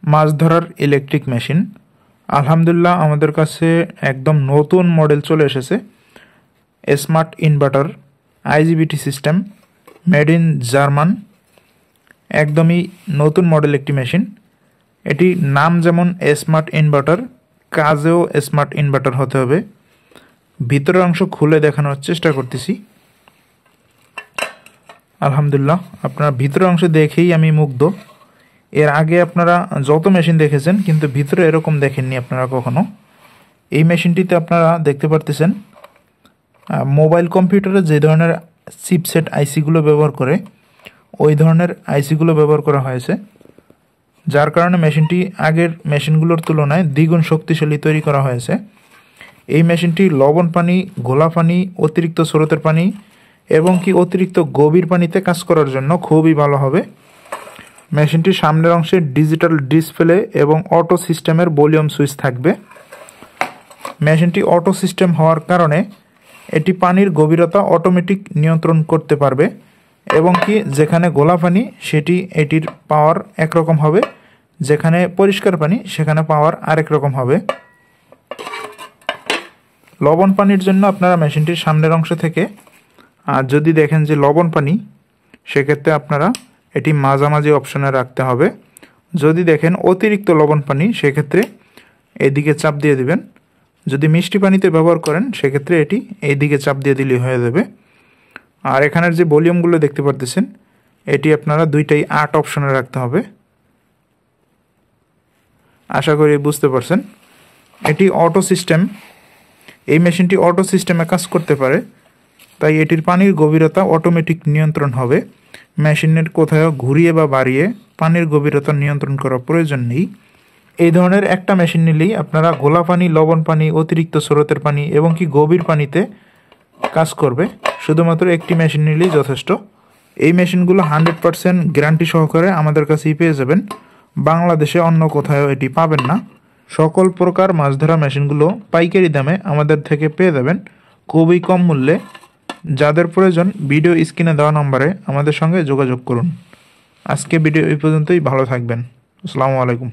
মাছ ধরার electric machine. আলহামদুলিল্লাহ আমাদের কাছে একদম নতুন মডেল চলে এসেছে, smart inverter আইজিবিটি system, made in German. একদমই নতুন মডেল একটি মেশিন। এটি নাম যেমন স্মার্ট ইনভার্টার, কাজেও স্মার্ট ইনভার্টার হতে হবে। ভিতরের অংশ খুলে দেখানোর চেষ্টা করতেছি। আলহামদুলিল্লাহ আপনারা ভিতরের অংশ দেখেই আমি মুগ্ধ। এর আগে আপনারা যত মেশিন দেখেছেন কিন্তু ভিতরে এরকম দেখেননি আপনারা কখনো। এই মেশিনটিতে আপনারা দেখতে পারতেছেন মোবাইল কম্পিউটারে যে ধরনের চিপসেট আইসিগুলো ব্যবহার করে ওই ধরনের আইসিগুলো ব্যবহার করা হয়েছে, যার কারণে মেশিনটি আগের মেশিনগুলোর তুলনায় দ্বিগুণ শক্তিশালী তৈরি করা হয়েছে। এই মেশিনটি লবণ পানি, ঘোলা পানি, অতিরিক্ত স্রোতের পানি এবং কি অতিরিক্ত গভীর পানিতে কাজ করার জন্য খুবই ভালো হবে। মেশিনটির সামনের অংশে ডিজিটাল ডিসপ্লে এবং অটো সিস্টেমের ভলিউম সুইচ থাকবে। মেশিনটি অটো সিস্টেম হওয়ার কারণে এটি পানির গভীরতা অটোমেটিক নিয়ন্ত্রণ করতে পারবে এবং কি যেখানে ঘোলা পানি সেটি এটির পাওয়ার একরকম হবে, যেখানে পরিষ্কার পানি সেখানে পাওয়ার আরেক রকম হবে। লবণ পানির জন্য আপনারা মেশিনটির সামনের অংশ থেকে আর যদি দেখেন যে লবণ পানি, সেক্ষেত্রে আপনারা এটি মাঝামাঝি অপশনে রাখতে হবে। যদি দেখেন অতিরিক্ত লবণ পানি সেক্ষেত্রে এদিকে চাপ দিয়ে দিবেন। যদি মিষ্টি পানিতে ব্যবহার করেন সেক্ষেত্রে এটি এইদিকে চাপ দিয়ে দিলেই হয়ে যাবে। আর এখানের যে ভলিউমগুলো দেখতে পারতেছেন এটি আপনারা দুইটাই 8 অপশনে রাখতে হবে। আশা করি বুঝতে পারছেন। এটি অটো সিস্টেম, এই মেশিনটি অটো সিস্টেমে কাজ করতে পারে, তাই এটির পানির গভীরতা অটোমেটিক নিয়ন্ত্রণ হবে। মেশিনের কোথাও ঘুরিয়ে বা বাড়িয়ে পানির গভীরতা নিয়ন্ত্রণ করার প্রয়োজন নেই। এই ধরনের একটা মেশিন নিলেই আপনারা ঘোলা পানি, লবণ পানি, অতিরিক্ত স্রোতের পানি এবং কি গভীর পানিতে কাজ করবে। শুধুমাত্র একটি মেশিন নিলেই যথেষ্ট। এই মেশিনগুলো 100% গ্যারান্টি সহকারে আমাদের কাছেই পেয়ে যাবেন। বাংলাদেশে অন্য কোথাও এটি পাবেন না। সকল প্রকার মাছ ধরা মেশিনগুলো পাইকারি দামে আমাদের থেকে পেয়ে যাবেন খুবই কম মূল্যে। যাদের প্রয়োজন ভিডিও স্ক্রিনে দেওয়া নম্বরে আমাদের সঙ্গে যোগাযোগ করুন। আজকে ভিডিও এই পর্যন্তই। ভালো থাকবেন। আসসালামু আলাইকুম।